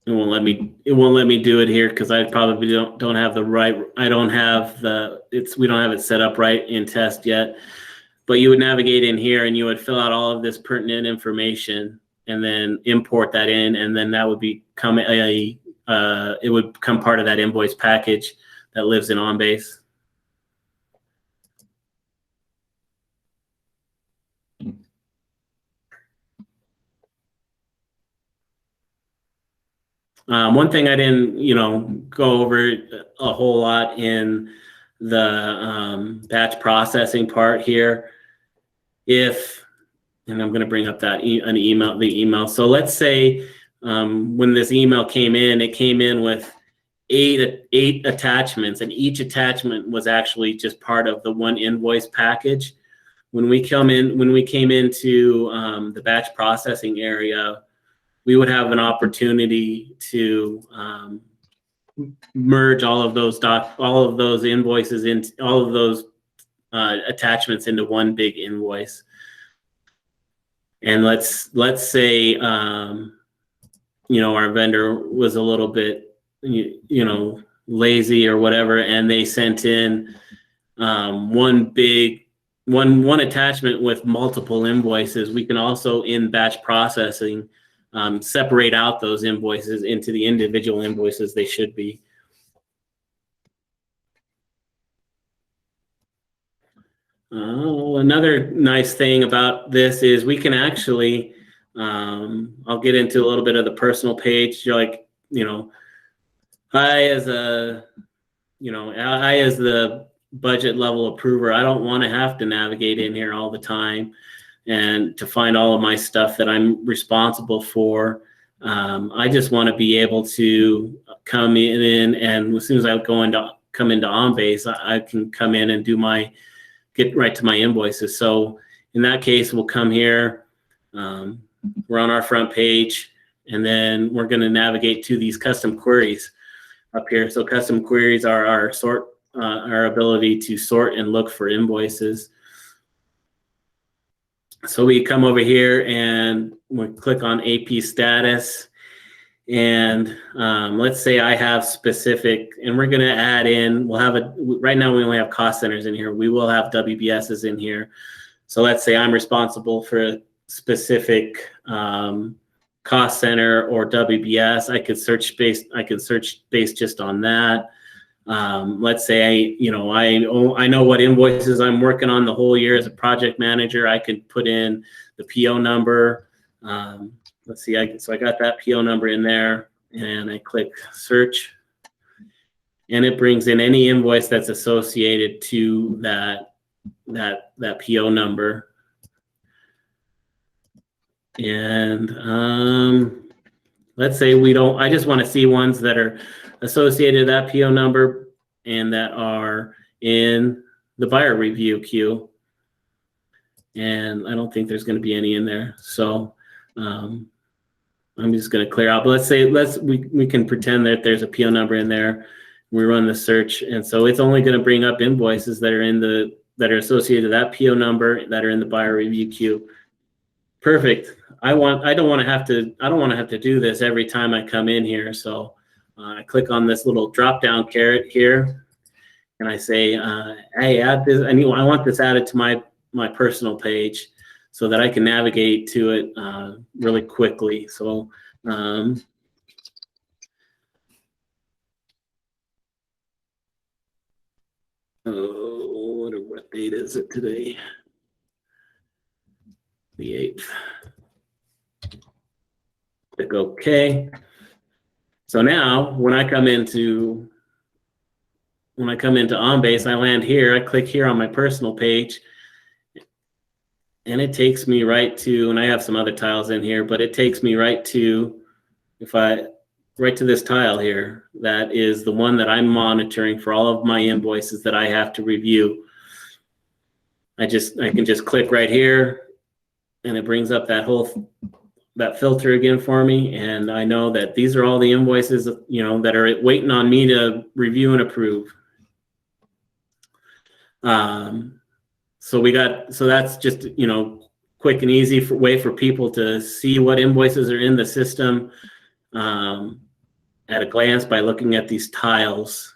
won't let me do it here because I probably don't have the right, we don't have it set up right in test yet. But you would navigate in here and you would fill out all of this pertinent information and then import that in, and then that would become it would become part of that invoice package that lives in OnBase. One thing I didn't, go over a whole lot in the batch processing part here. And I'm going to bring up the email. So let's say when this email came in, it came in with eight attachments, and each attachment was actually just part of the one invoice package. When we came into the batch processing area, we would have an opportunity to merge all of those invoices into all of those attachments into one big invoice. And let's say our vendor was a little bit lazy or whatever, and they sent in one attachment with multiple invoices. We can also, in batch processing, separate out those invoices into the individual invoices they should be. Another nice thing about this is we can actually, I'll get into a little bit of the personal page. You're like, I as the budget level approver, I don't want to have to navigate in here all the time and to find all of my stuff that I'm responsible for. I just want to be able to come in, and as soon as I come into OnBase, I can come in and get right to my invoices. So in that case, we'll come here. We're on our front page, and then we're going to navigate to these custom queries up here. So custom queries are our ability to sort and look for invoices. So we come over here and we click on AP status, and let's say I have specific, and we're going to add in, right now we only have cost centers in here. We will have WBSs in here. So let's say I'm responsible for a specific cost center or WBS. I could search based just on that. Let's say I know what invoices I'm working on the whole year as a project manager. I could put in the PO number. Let's see, so I got that PO number in there, and I click search, and it brings in any invoice that's associated to that PO number. And let's say I just want to see ones that are associated to that PO number and that are in the buyer review queue. And I don't think there's going to be any in there. So I'm just going to clear out. But let's say we can pretend that there's a PO number in there. We run the search, and so it's only going to bring up invoices that are associated to that PO number that are in the buyer review queue. Perfect. I don't want to have to do this every time I come in here. So I click on this little drop down caret here, and I say, hey, add this. I want this added to my personal page, so that I can navigate to it really quickly. So what date is it today? The 8th. Click OK. So now when I come into OnBase, I land here. I click here on my personal page, and it takes me right to, and I have some other tiles in here, but it takes me right to this tile here. That is the one that I'm monitoring for all of my invoices that I have to review. I can just click right here, and it brings up that filter again for me, and I know that these are all the invoices that are waiting on me to review and approve. So that's just, quick and easy way for people to see what invoices are in the system at a glance by looking at these tiles.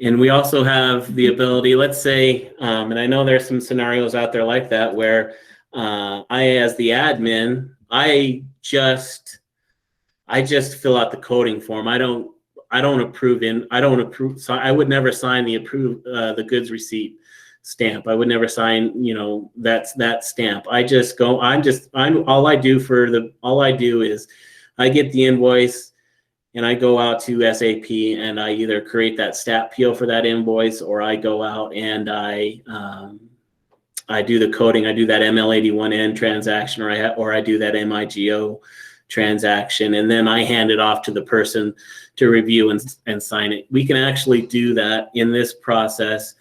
And we also have the ability, let's say, and I know there's some scenarios out there like that where I, as the admin, I just fill out the coding form. I don't approve. So I would never sign the goods receipt stamp. I would never sign, that stamp. All I do is I get the invoice and I go out to SAP and I either create that stat PO for that invoice, or I go out and I do the coding. I do that ML81N transaction, or I do that MIGO transaction, and then I hand it off to the person to review and sign it. We can actually do that in this process.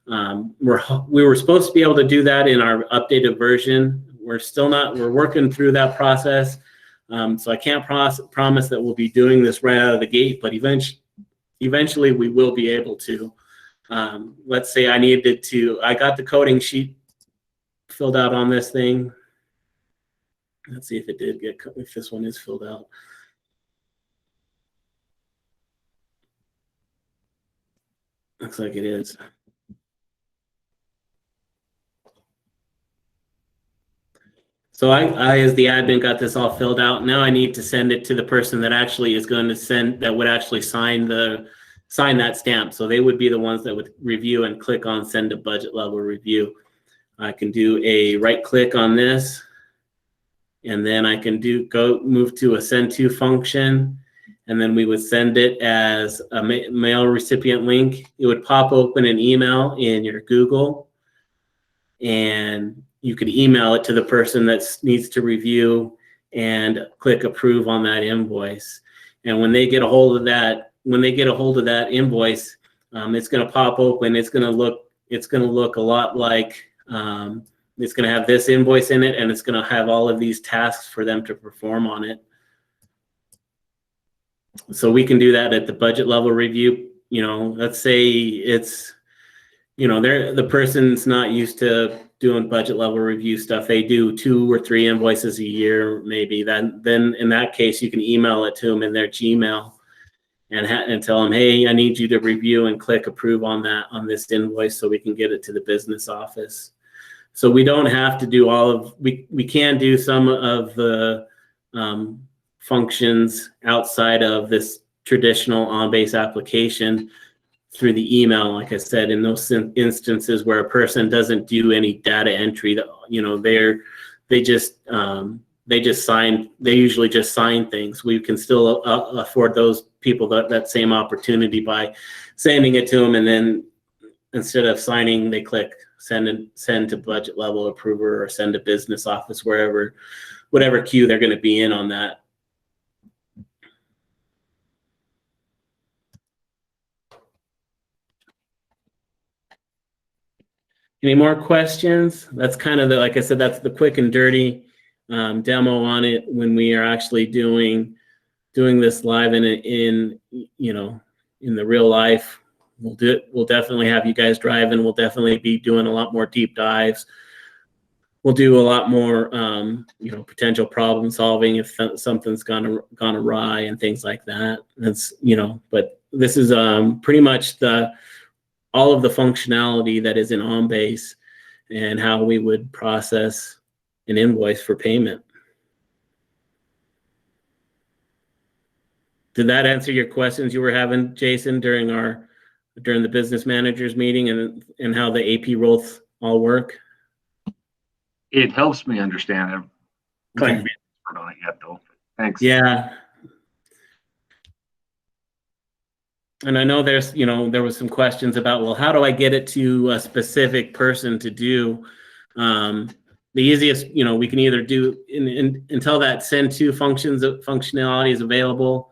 We were supposed to be able to do that in our updated version. We're working through that process. So I can't promise that we'll be doing this right out of the gate, but eventually we will be able to. Let's say I got the coding sheet filled out on this thing. Let's see if this one is filled out. Looks like it is. So I, as the admin, got this all filled out. Now I need to send it to the person that actually is going to that would actually sign that stamp. So they would be the ones that would review and click on send to budget level review. I can do a right click on this, and then I can move to a send to function, and then we would send it as a mail recipient link. It would pop open an email in your Google, and you could email it to the person that needs to review and click approve on that invoice. And when they get a hold of that, invoice, it's going to pop open. It's going to look a lot like, it's going to have this invoice in it, and it's going to have all of these tasks for them to perform on it. So we can do that at the budget level review. Let's say it's, the person's not used to doing budget level review stuff. They do 2 or 3 invoices a year, maybe. Then in that case, you can email it to them in their Gmail and tell them, hey, I need you to review and click approve on this invoice so we can get it to the business office. So we don't have to do we can do some of the functions outside of this traditional OnBase application through the email. Like I said, in those instances where a person doesn't do any data entry, they usually just sign things. We can still afford those people that same opportunity by sending it to them, and then instead of signing, they click send to budget level approver or send to business office, whatever queue they're going to be in on that. Any more questions? That's kind of like I said, that's the quick and dirty demo on it. When we are actually doing this live in the real life, we'll definitely have you guys driving. We'll definitely be doing a lot more deep dives. We'll do a lot more potential problem solving if something's gone awry and things like that. That's but this is pretty much all of the functionality that is in OnBase and how we would process an invoice for payment. Did that answer your questions you were having, Jason, during the business managers meeting and how the AP roles all work? It helps me understand. I'm Okay. trying to be an expert on it yet, though. Thanks. Yeah. And I know there was some questions about, well, how do I get it to a specific person to do? The easiest, we can either do until that send to functionality is available.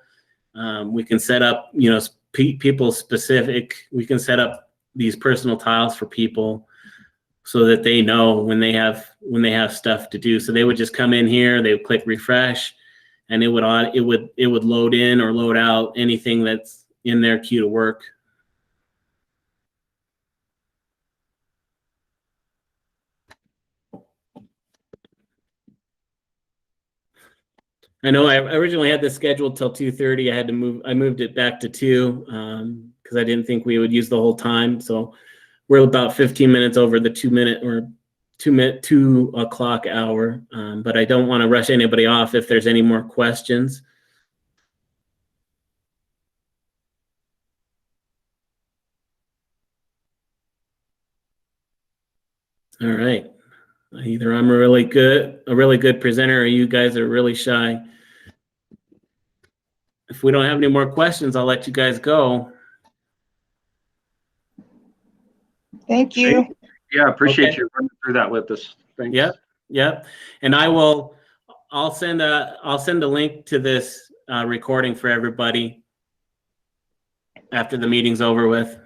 We can set up, people specific. We can set up these personal tiles for people so that they know when they have stuff to do. So they would just come in here, they would click refresh, and it would load in or load out anything that's in their queue to work. I know I originally had this scheduled till 2:30. I moved it back to 2 because I didn't think we would use the whole time. So we're about 15 minutes over the 2-minute or 2 o'clock hour, but I don't want to rush anybody off if there's any more questions. All right. Either I'm a really good presenter, or you guys are really shy. If we don't have any more questions, I'll let you guys go. Thank you. Yeah, appreciate you running through that with us. Thanks. Yep. And I'll send a link to this recording for everybody after the meeting's over with.